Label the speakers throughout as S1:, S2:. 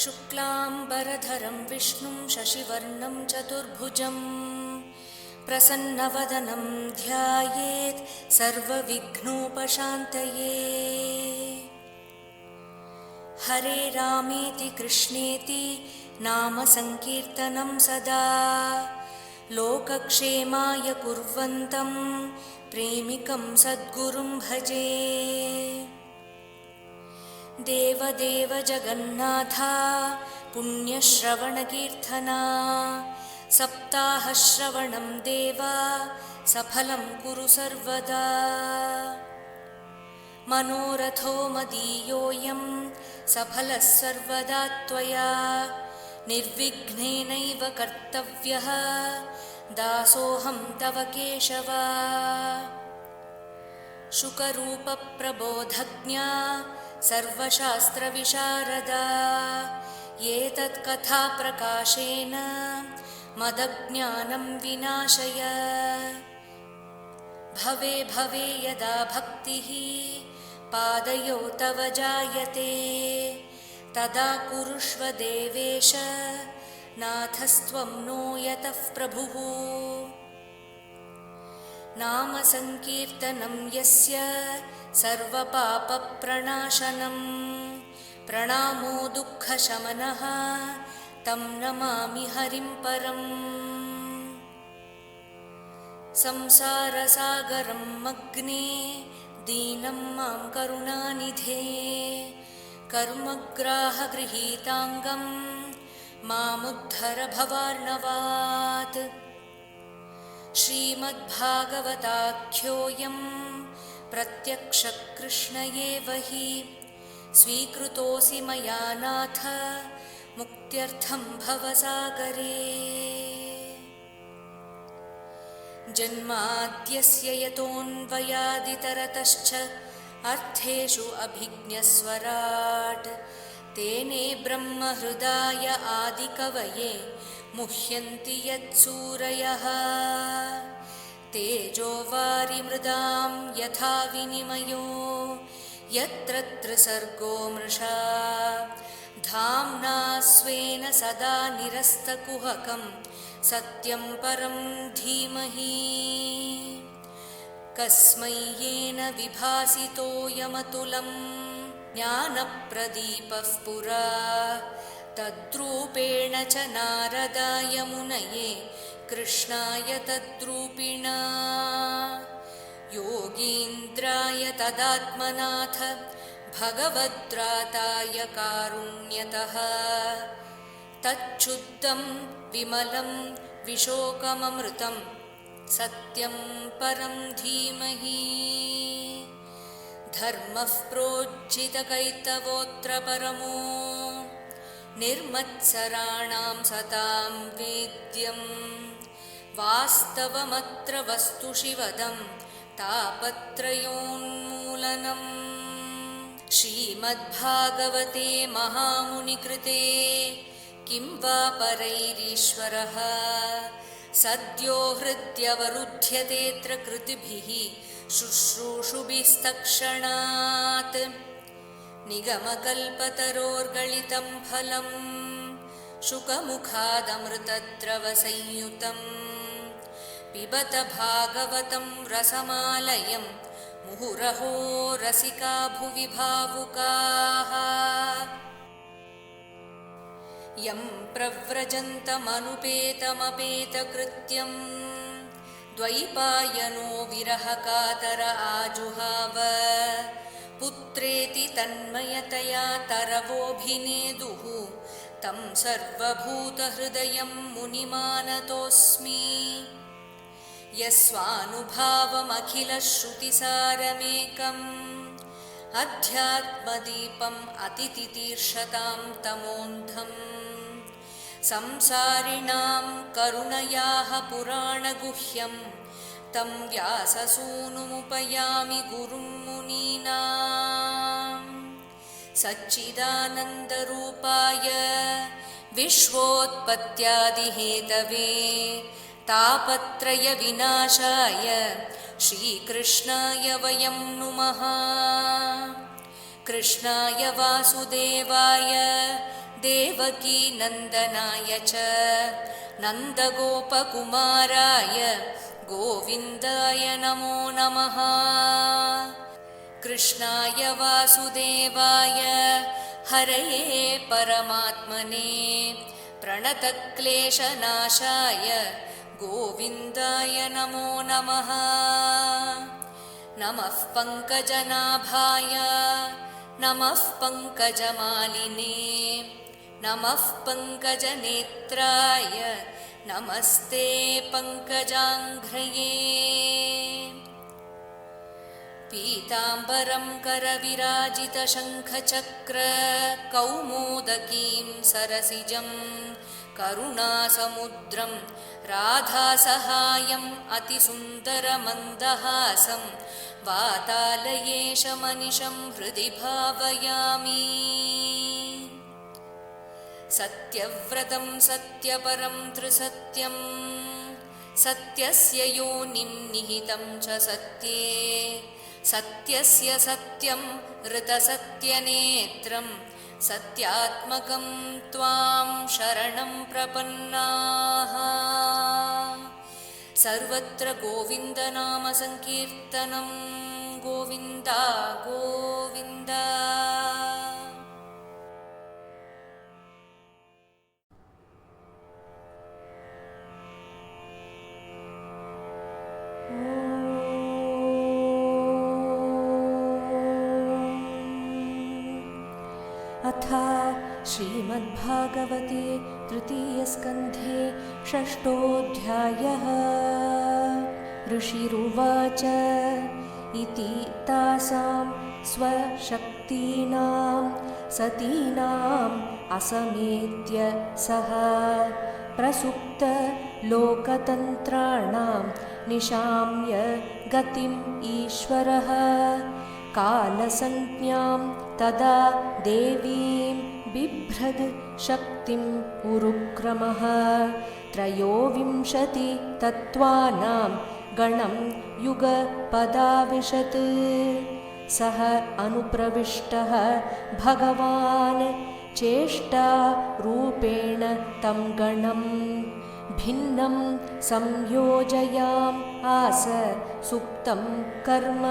S1: शुक्लाम्बरधरं विष्णुं शशिवर्णं चतुर्भुजं प्रसन्नवदनं ध्यायेत् सर्वविघ्नोपशान्तये। हरे रामेति कृष्णेति नाम संकीर्तनं सदा लोकक्षेमाय कुर्वन्तं प्रेमिकं सद्गुरुं भजे। देवदेव जगन्नाथा पुण्यश्रवणकीर्तना सप्ताहश्रवणं देवा सफलं कुरु सर्वदा। मनोरथो मदीयोऽयं सफलः सर्वदा त्वया निर्विघ्नेनैव कर्तव्यः दासोऽहं तव केशव। शुकरूपप्रबोधज्ञा सर्वशास्त्रविशारदा एतत्कथाप्रकाशेन मदज्ञानं विनाशय। भवे भवे यदा भक्तिः पादयो तव जायते तदा कुरुष्व देवेश नाथस्त्वं नो यतः प्रभुः। नाम संकीर्तनं यस्य सर्वपापप्रणाशनं प्रणामो दुःखशमनः तं नमामि हरिं परम्। संसारसागरं मग्ने दीनं मां करुणानिधे कर्मग्राहगृहीताङ्गं मामुद्धर भवार्णवात्। श्रीमद्भागवताख्योऽयं प्रत्यक्षकृष्ण एव हि स्वीकृतोऽसि मया नाथ मुक्त्यर्थं भवसागरे। जन्माद्यस्य यतोऽन्वयादितरतश्च अर्थेषु अभिज्ञस्वराट् तेने ब्रह्महृदाय आदिकवये मुह्यन्ति यत्सूरयः। तेजो वारिमृदां यथा विनिमयो यत्र त्रिसर्गो मृषा धाम्ना स्वेन सदा निरस्तकुहकं सत्यं परं धीमहि। कस्मै येन विभासितोऽयमतुलं ज्ञानप्रदीपः पुरा तद्रूपेण च नारदाय मुनये कृष्णाय तद्रूपिणा। योगीन्द्राय तदात्मनाथ भगवद्राताय कारुण्यतः तच्छुद्धं विमलं विशोकममृतं सत्यं परं धीमहि। धर्मः प्रोज्झितकैतवोऽत्र परमो निर्मत्सराणां सतां वेद्यं वास्तवमत्र वस्तु शिवदं तापत्रयोन्मूलनम्। श्रीमद्भागवते महामुनिकृते किं वा परैरीश्वरः सद्यो हृद्यवरुध्यतेऽत्र कृतिभिः शुश्रूषुभिस्तत्क्षणात्। निगमकल्पतरोर्गलितं फलं शुकमुखादमृतद्रवसंयुतं पिबत भागवतं रसमालयं मुहुरहो रसिका भुवि भावुकाः। यं प्रव्रजन्तमनुपेतमपेतकृत्यं द्वैपायनो विरहकातर आजुहाव पुत्रेति तन्मयतया तरवोऽभिनेदुः तं सर्वभूतहृदयं मुनिमानतोऽस्मि। यस्वानुभावमखिलश्रुतिसारमेकम् अध्यात्मदीपम् अतितितीर्षतां तमोऽन्धम् संसारिणां करुणयाः पुराणगुह्यं तं व्याससूनुमुपयामि गुरुं मुनीनां। सच्चिदानन्दरूपाय विश्वोत्पत्त्यादिहेतवे तापत्रयविनाशाय श्रीकृष्णाय वयं नुमः। कृष्णाय वासुदेवाय देवकी नन्दनाय च नन्दगोपकुमाराय गोविन्दाय नमो नमः। कृष्णाय वासुदेवाय हरये परमात्मने प्रणतक्लेशनाशाय गोविन्दाय नमो नमः। नमः पङ्कजनाभाय नमः पङ्कजमालिने नमः पङ्कजनेत्राय नमस्ते पङ्कजाङ्घ्रये। पीताम्बरं करविराजितशङ्खचक्र कौमोदकीं सरसिजं करुणासमुद्रं राधासहायम् अतिसुन्दरमन्दहासं वातालयेशमनिशं हृदि भावयामि। सत्यव्रतं सत्यपरं त्रिसत्यं सत्यस्य योनिं निहितं च सत्ये सत्यस्य सत्यं ऋतसत्यनेत्रं सत्यात्मकं त्वां शरणं प्रपन्नाः। सर्वत्र गोविन्दनामसङ्कीर्तनं गोविन्द गोविन्द।
S2: अथ श्रीमद्भागवते तृतीयस्कन्धे षष्ठोऽध्यायः। ऋषिरुवाच इति तासां स्वशक्तीनां सतीनाम् असमेत्य सः प्रसुप्तलोकतन्त्राणां निशाम्य गतिम् ईश्वरः कालसंज्ञां तदा देवीं बिभ्रद् शक्तिम् उरुक्रमः त्रयोविंशतितत्त्वानां गणं युगपदाविशत्। सः अनुप्रविष्टः भगवान् चेष्टारूपेण तं गणं भिन्नं संयोजयाम् आस सुप्तं कर्म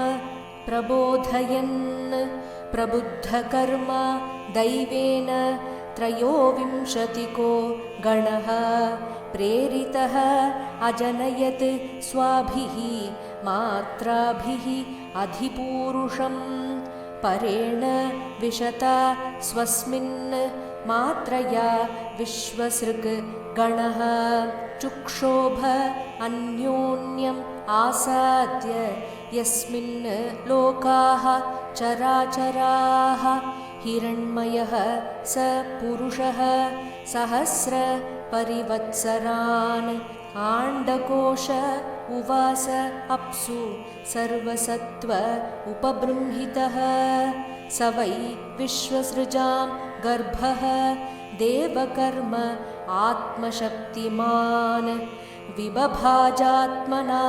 S2: प्रबोधयन्। प्रबुद्धकर्मा दैवेन त्रयोविंशतिको गणः प्रेरितः अजनयत् स्वाभिः मात्राभिः अधिपूरुषं परेण विशता स्वस्मिन् मात्रया विश्वसृक् गणः चुक्षोभ अन्योन्यम् आसाद्य यस्मिन् लोकाः चराचराः हिरण्मयः स पुरुषः सहस्रपरिवत्सरान् आण्डकोश उवास अप्सु सर्वसत्त्व उपबृंहितः स वै विश्वसृजां गर्भः देवकर्म आत्मशक्तिमान् विबभाजात्मना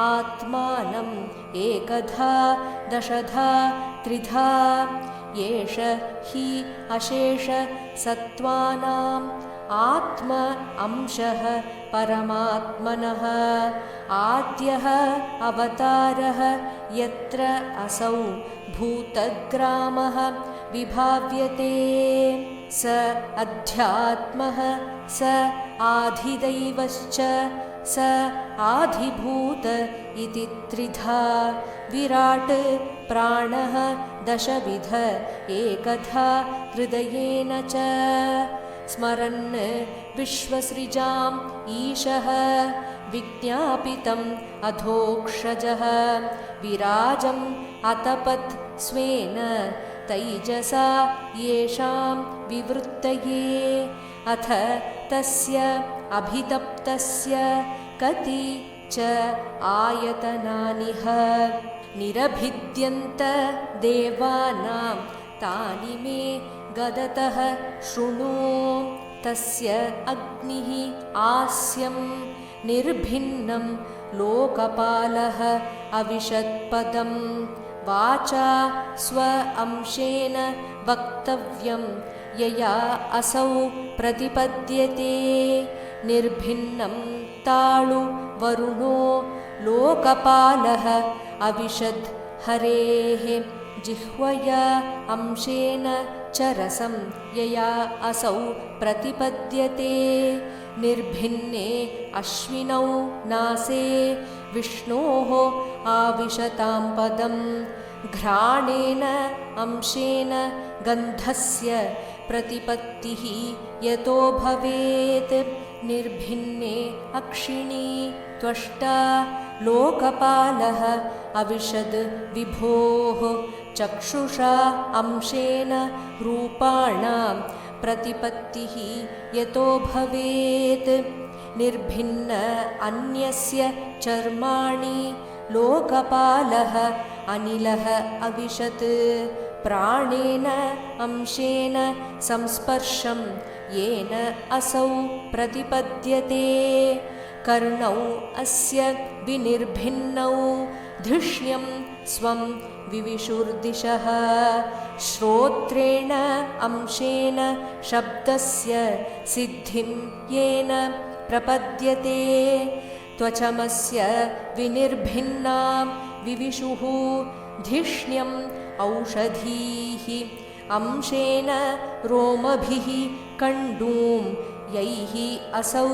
S2: आत्मानम् एकधा दशधा त्रिधा एष हि अशेष सत्त्वानाम् आत्म अंशः परमात्मनः आद्यः अवतारः यत्र असौ भूतग्रामः विभाव्यते स अध्यात्मः स आधिदैवश्च स आधिभूत इति त्रिधा विराट् प्राणः दशविध एकधा हृदयेन च स्मरन् विश्वसृजाम् ईशः विज्ञापितम् अधोक्षजः विराजम् अतपत् स्वेन तैजसा येषां विवृत्तये अथ तस्य अभितप्तस्य कति च आयतनानिह निरभिद्यन्त देवानां तानि मे गदतः शृणु तस्य अग्निः आस्यं निर्भिन्नं लोकपालः अविशत्पदम् वाचा स्व अंशेन वक्तव्यं यया असौ प्रतिपद्यते निर्भिन्नं ताळु वरुणो लोकपालः अविशद् हरेः जिह्वया अंशेन च रसं यया असौ प्रतिपद्यते निर्भिन्ने अश्विनौ नासे विष्णोः आविशतां पदं घ्राणेन अंशेन गन्धस्य प्रतिपत्तिः यतो भवेत् निर्भिन्ने अक्षिणी त्वष्टा लोकपालः अविशद् विभोः चक्षुषा अंशेन रूपाणां प्रतिपत्तिः यतो भवेत् निर्भिन्न अन्यस्य चर्माणि लोकपालः अनिलः अविशत् प्राणेन अंशेन संस्पर्शं येन असौ प्रतिपद्यते कर्णौ अस्य विनिर्भिन्नौ धिष्ण्यं स्वं विविशुर्दिशः श्रोत्रेण अंशेन शब्दस्य सिद्धिं येन प्रपद्यते त्वचमस्य विनिर्भिन्नां विविशुः धिष्ण्यम् औषधीः अंशेन रोमभिः कण्डूं यैः असौ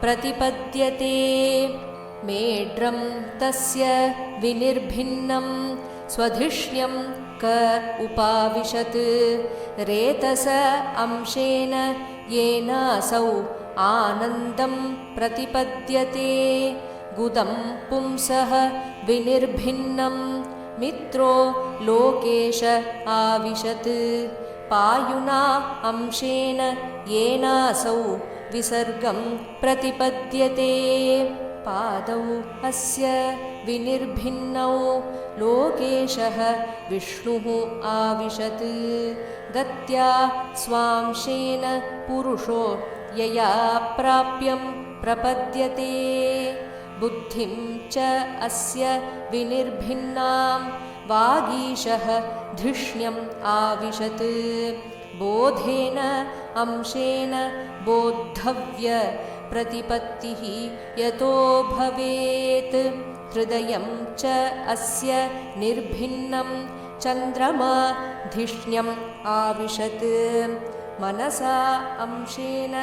S2: प्रतिपद्यते मेढ्रं तस्य विनिर्भिन्नं स्वधिष्ण्यं क उपाविशत् रेतस अंशेन येनासौ आनन्दं प्रतिपद्यते गुदं पुंसः विनिर्भिन्नं मित्रो लोकेश आविशत् पायुना अंशेन येनासौ विसर्गं प्रतिपद्यते पादौ अस्य विनिर्भिन्नौ लोकेशः विष्णुः आविशत् गत्या स्वांशेन पुरुषो यया प्राप्यं प्रपद्यते बुद्धिं च अस्य विनिर्भिन्नां वागीशः धिष्ण्यम् आविशत् बोधेन अंशेन बोद्धव्य प्रतिपत्तिः यतो भवेत् हृदयं च अस्य निर्भिन्नं चन्द्रमा धिष्ण्यम् आविशत् मनसा अंशेन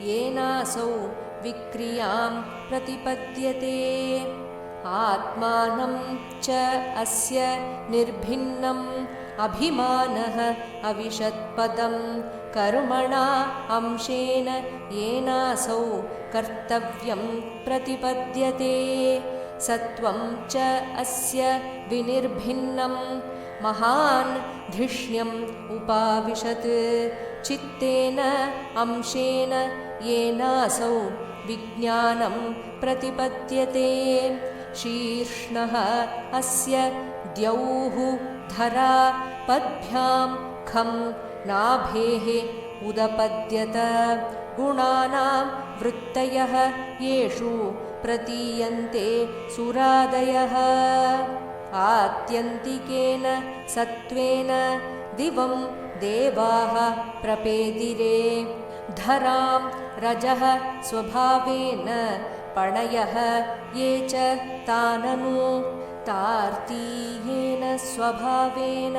S2: येनासौ विक्रियां प्रतिपद्यते आत्मानं च अस्य निर्भिन्नम् अभिमानः अविशत्पदं कर्मणा अंशेन येनासौ कर्तव्यं प्रतिपद्यते सत्वं च अस्य विनिर्भिन्नं महान् धिष्ण्यम् उपाविशत् चित्तेन अंशेन येनासौ विज्ञानं प्रतिपद्यते शीर्ष्णः अस्य द्यौः धरा पद्भ्यां खं नाभेः उदपद्यत गुणानां वृत्तयः येषु प्रतीयन्ते सुरादयः आत्यन्तिकेन सत्त्वेन दिवं देवाः प्रपेदिरे धरां रजः स्वभावेन पणयः ये च ताननु तार्तीयेन स्वभावेन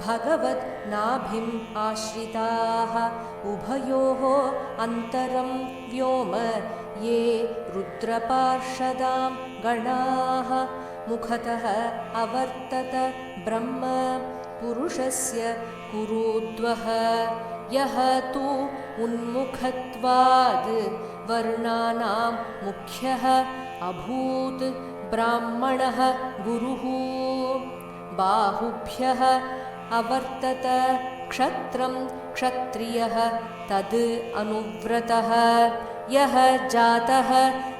S2: भगवत् नाभिम् आश्रिताः उभयोः अन्तरं व्योम ये रुद्रपार्षदां गणाः मुखतः अवर्तत ब्रह्म पुरुषस्य कुरुद्वः यः तु उन्मुखत्वाद् वर्णानां मुख्यः अभूत् ब्राह्मणः गुरुः बाहुभ्यः अवर्तत क्षत्रं क्षत्रियः तद् अनुव्रतः यः जातः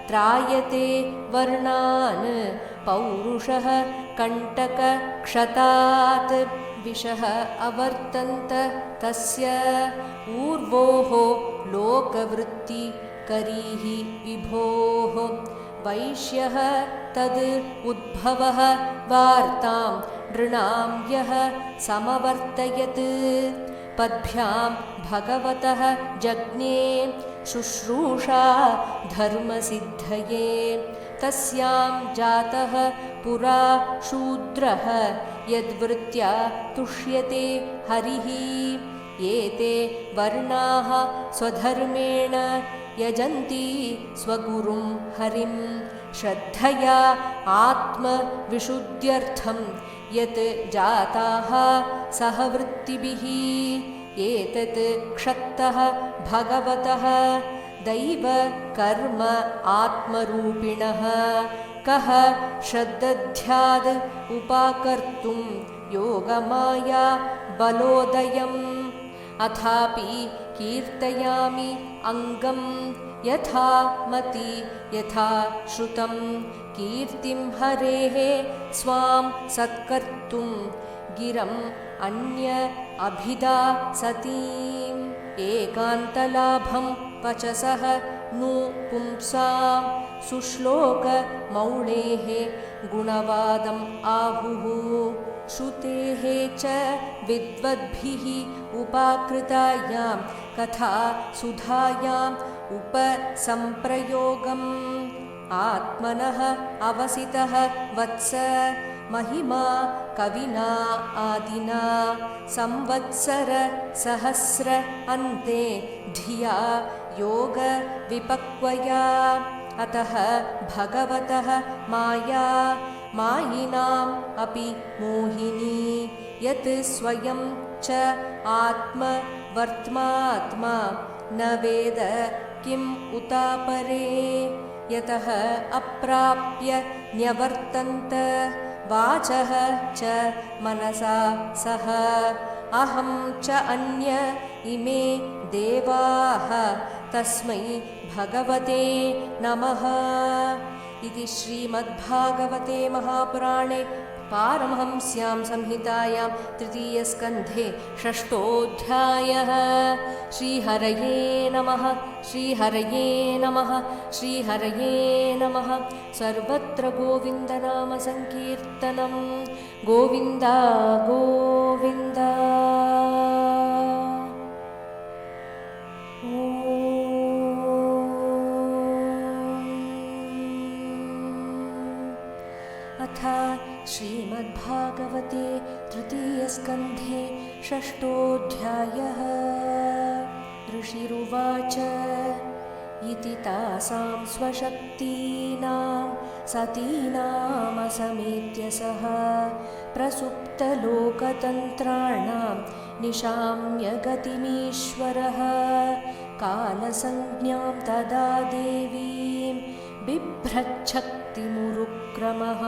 S2: त्रायते वर्णान् पौरुषः कण्टकक्षतात् विषः अवर्तन्त तस्य ऊर्वोः लोकवृत्तिकरीः विभोः वैश्यः तद् उद्भवः वार्तां नृणां यः समवर्तयत् पद्भ्यां भगवतः जज्ञे शुश्रूषा धर्मसिद्धये तस्यां जातः पुरा शूद्रः यद्वृत्त्या तुष्यते हरिः एते वर्णाः स्वधर्मेण यजन्ति स्वगुरुं हरिं श्रद्धया आत्मविशुद्ध्यर्थं यत् जाताः सहवृत्तिभिः एतत् क्षत्तः भगवतः दैव कर्म आत्मरूपिणः कः श्रद्दध्याद् उपाकर्तुं योगमाया बलोदयम् अथापि कीर्तयामि अङ्गं यथा मति यथा श्रुतं कीर्तिं हरेः स्वां सत्कर्तुं गिरम् अन्य अभिधा सतीम् एकान्तलाभं वचसः नु पुंसां सुश्लोकमौळेः गुणवादम् आहुः श्रुतेः च विद्वद्भिः उपाकृतायां कथा सुधायाम् उपसंप्रयोगम् आत्मनः अवसितः वत्स महिमा कविना आदिना संवत्सर सहस्र अन्ते धिया योग विपक्वया अतः भगवतः माया मायिनाम् अपि मोहिनी यत् स्वयं च आत्मवर्त्मात्मा न वेद किम् उतापरे यतः अप्राप्य न्यवर्तन्त वाचः च मनसा सह अहं च अन्य इमे देवाः तस्मै भगवते नमः इति श्रीमद्भागवते महापुराणे पारमहंस्यां संहितायां तृतीयस्कन्धे षष्ठोऽध्यायः। श्रीहरये नमः श्रीहरये नमः श्रीहरये नमः। सर्वत्र गोविन्दनामसङ्कीर्तनं गोविन्द गोविन्द। अथ श्रीमद्भागवते तृतीयस्कन्धे षष्ठोऽध्यायः। ऋषिरुवाच इति तासां स्वशक्तीनां सतीनामसमेत्य सः प्रसुप्तलोकतन्त्राणां निशाम्य गतिमीश्वरः कालसंज्ञां तदा देवीं बिभ्रच्छक्तिमुरुक्रमः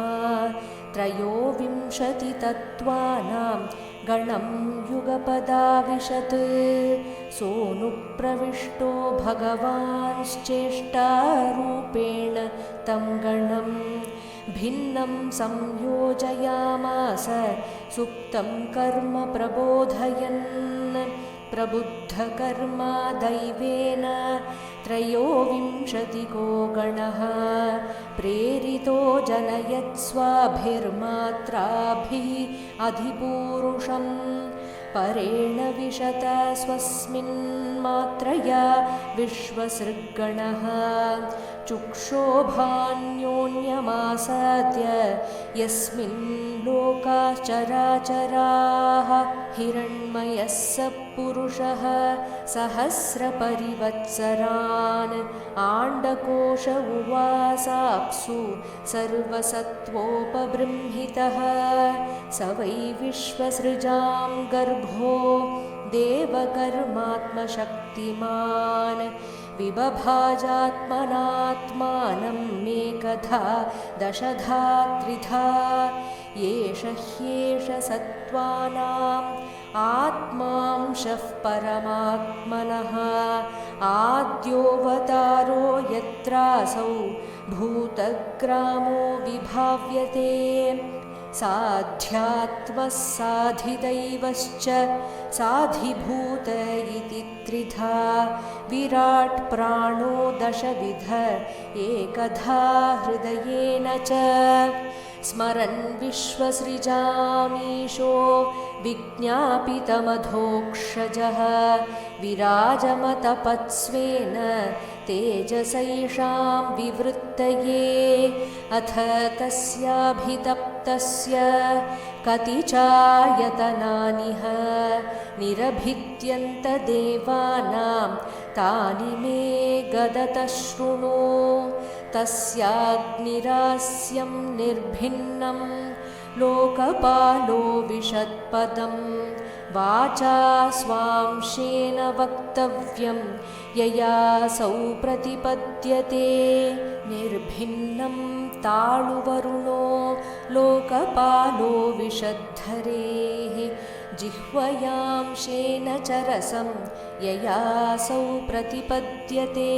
S2: त्रयोविंशतितत्त्वानां गणं युगपदाविशत् सोऽनुप्रविष्टो भगवांश्चेष्टारूपेण तं गणं भिन्नं संयोजयामास सुप्तं कर्म प्रबोधयन् प्रबुद्धकर्मा दैवेन त्रयोविंशतिको गणः प्रेरितो जनयत्स्वाभिर्मात्राभिः अधिपूरुषं परेण विशत स्वस्मिन्मात्रया विश्वसृग्गणः चुक्षोभान्योन्यमासाद्य यस्मिन् लोकाश्चराचराः हिरण्मयः स पुरुषः सहस्रपरिवत्सरान् आण्डकोश उवासाप्सु सर्वसत्त्वोपबृंहितः स वै विश्वसृजां गर्भो देवकर्मात्मशक्तिमान् विबभाजात्मनात्मानं मेकधा दशधा त्रिधा एष ह्येष सत्त्वानाम् आत्मांशः परमात्मनः आद्योऽवतारो यत्रासौ भूतग्रामो विभाव्यते साध्यात्मः साधिदैवश्च साधिभूत इति त्रिधा विराट् प्राणो दशविध एकधा हृदयेन च स्मरन् विश्वसृजामीशो विज्ञापितमधोक्षजः विराजमतपत्स्वेन तेजसैषां विवृत्तये अथ तस्याभितप्तस्य कति चायतनानिह निरभित्यन्तदेवानां तानि मे गदतः शृणु तस्याग्निरास्यं निर्भिन्नं लोकपालो विशत्पदं वाचा स्वांशेन वक्तव्यं ययासौ प्रतिपद्यते निर्भिन्नं ताळुवरुणो लोकपालो विशद्धरेः जिह्वयांशेन चरसं ययासौ प्रतिपद्यते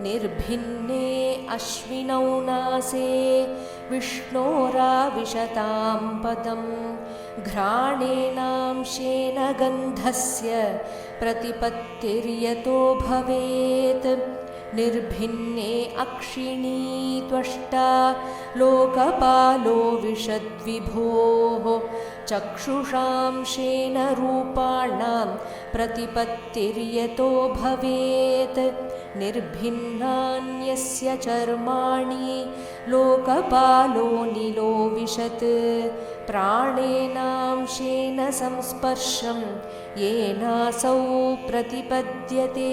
S2: निर्भिन्ने अश्विनौ नासे विष्णोराविशतां पदं घ्राणेनांशेन गन्धस्य प्रतिपत्तिर्यतो भवेत् निर्भिन्ने अक्षिणी त्वष्टा लोकपालो विशद्विभोः चक्षुषांशेन रूपाणां प्रतिपत्तिर्यतो भवेत् निर्भिन्नान्यस्य चर्माणि लोकपालो नीलो विशत् प्राणेनांशेन संस्पर्शं येनासौ प्रतिपद्यते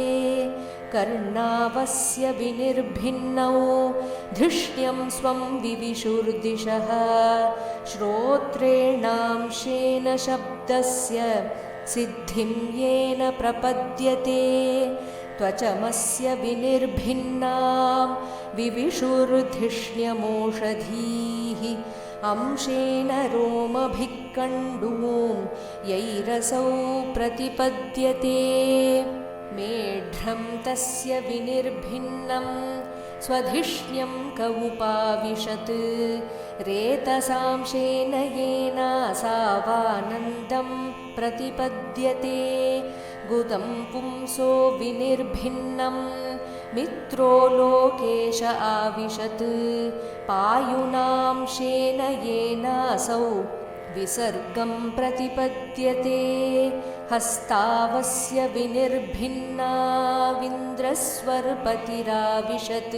S2: कर्णावस्य विनिर्भिन्नौ धिष्ण्यं स्वं विविशुर्दिशः श्रोत्रेणांशेन शब्दस्य सिद्धिं येन प्रपद्यते त्वचमस्य विनिर्भिन्नां विविशुर्धिष्ण्यमोषधीः अंशेन रोमभिः कण्डूं यैरसौ प्रतिपद्यते मेढ्रं तस्य विनिर्भिन्नं स्वधिष्ण्यं क उपाविशत् रेतसांशेन येनासावानन्दं प्रतिपद्यते गुदं पुंसो विनिर्भिन्नं मित्रो लोकेश आविशत् पायुनांशेन येनासौ विसर्गं प्रतिपद्यते हस्तावस्य विनिर्भिन्नाविन्द्रस्वर्पतिराविशत्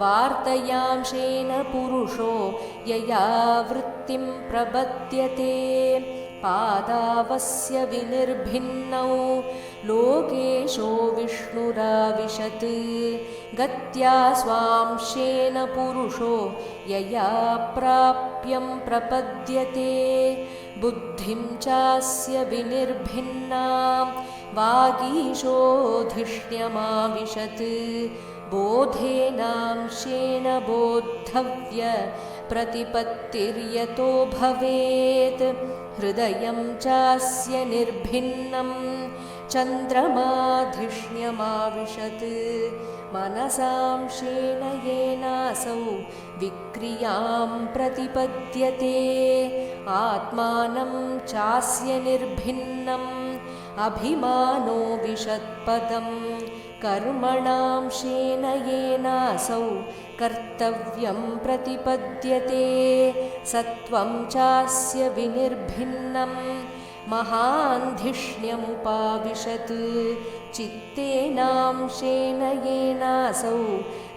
S2: वार्तयांशेन पुरुषो यया वृत्तिं प्रपद्यते पादावस्य विनिर्भिन्नौ लोकेशो विष्णुराविशत् गत्या स्वांशेन पुरुषो यया प्राप्यं प्रपद्यते बुद्धिं चास्य विनिर्भिन्नां वागीशो धिष्ण्यमाविशत् बोधेनांशेन बोद्धव्य प्रतिपत्तिर्यतो भवेत् हृदयं चास्य निर्भिन्नं चन्द्रमाधिष्ण्यमाविशत् मनसांशेन येनासौ विक्रियां प्रतिपद्यते आत्मानं चास्य निर्भिन्नम् अभिमानो विशत्पदं कर्मणांशेन येनासौ कर्तव्यं प्रतिपद्यते सत्वं चास्य विनिर्भिन्नं महान्धिष्ण्यमुपाविशत् चित्तेनांशेन येनासौ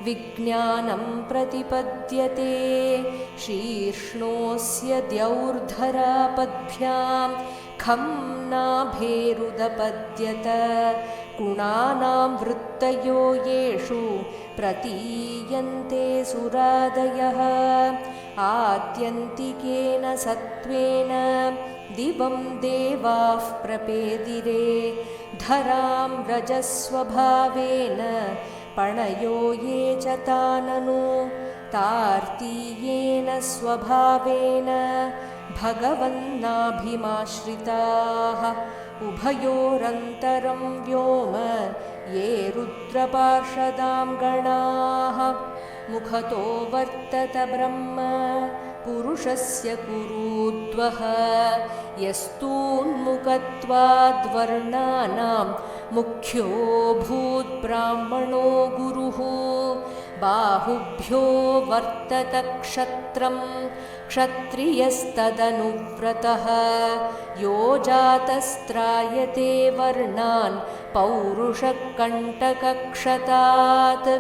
S2: विज्ञानं प्रतिपद्यते शीर्ष्णोऽस्य द्यौर्धरापद्भ्यां खं नाभेरुदपद्यत गुणानां वृत्तयो येषु प्रतीयन्ते सुरादयः आत्यन्तिकेन सत्त्वेन दिवं देवाः प्रपेदिरे धरां रजस्वभावेन पणयो ये च ताननु तार्तीयेन स्वभावेन भगवन्नाभिमाश्रिताः उभयोरन्तरं व्योम ये रुद्रपार्षदां गणाः मुखतो वर्तत ब्रह्म पुरुषस्य कुरुद्वः यस्तून्मुखत्वाद्वर्णानां मुख्यो भूद्ब्राह्मणो गुरुः बाहुभ्यो वर्तत क्षत्रं क्षत्रियस्तदनुव्रतः यो जातस्त्रायते वर्णान् पौरुषकण्टकक्षतात्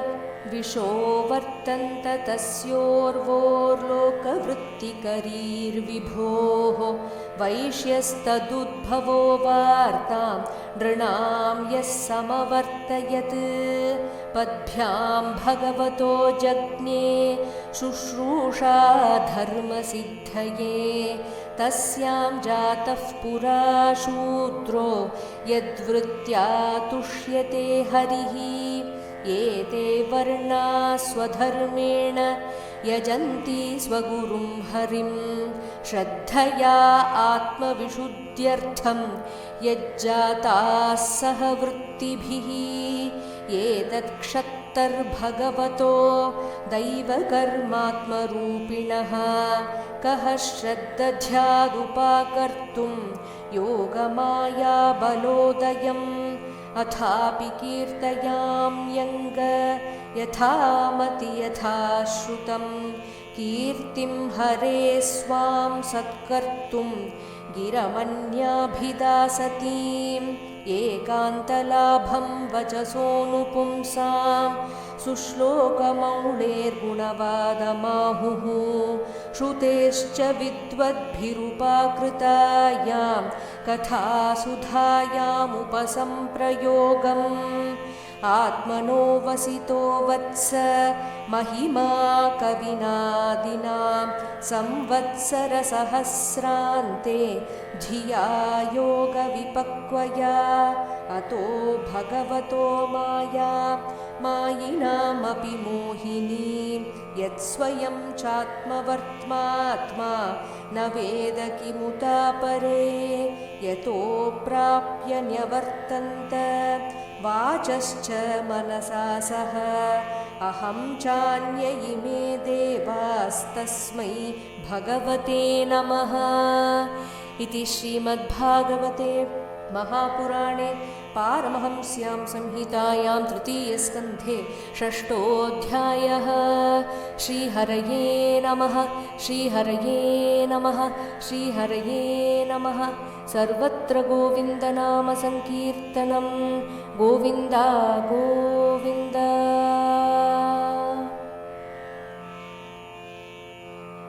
S2: विशो वर्तन्त तस्योर्वोर्लोकवृत्तिकरीर्विभोः वैश्यस्तदुद्भवो वार्तां नृणां यः समवर्तयत् पद्भ्यां भगवतो जज्ञे शुश्रूषा धर्मसिद्धये तस्यां जातः पुरा शूद्रो यद्वृत्त्या तुष्यते हरिः एते वर्णा स्वधर्मेण यजन्ति स्वगुरुं हरिं श्रद्धया आत्मविशुद्ध्यर्थं यज्जाताः सह वृत्तिभिः एतत्क्षत्तर्भगवतो दैवकर्मात्मरूपिणः कः श्रद्दध्यादुपाकर्तुं योगमायाबलोदयम् अथापि कीर्तयाम्यङ्ग यथामति यथा श्रुतं कीर्तिं हरे स्वां सत्कर्तुं गिरमन्याभिदासतीम् एकान्तलाभं वचसोऽनुपुंसां सुश्लोकमौलेर्गुणवादमाहुः श्रुतेश्च विद्वद्भिरुपाकृतायां कथासुधायामुपसम्प्रयोगम् आत्मनो वसितो वत्स महिमा कविनादिनां संवत्सरसहस्रान्ते धिया योगविपक्वया अतो भगवतो माया मायिनामपि मोहिनी यत्स्वयं चात्मवर्त्मात्मा न वेद किमुतापरे यतो प्राप्य न्यवर्तन्त वाचश्च मनसा सह अहं चान्य इमे देवास्तस्मै भगवते नमः इति श्रीमद्भागवते महापुराणे पारमहंस्यां संहितायां तृतीयस्कन्धे षष्ठोऽध्यायः। श्रीहरये नमः श्रीहरये नमः श्रीहरये नमः। सर्वत्र गोविन्दनामसङ्कीर्तनं गोविन्द गोविन्द।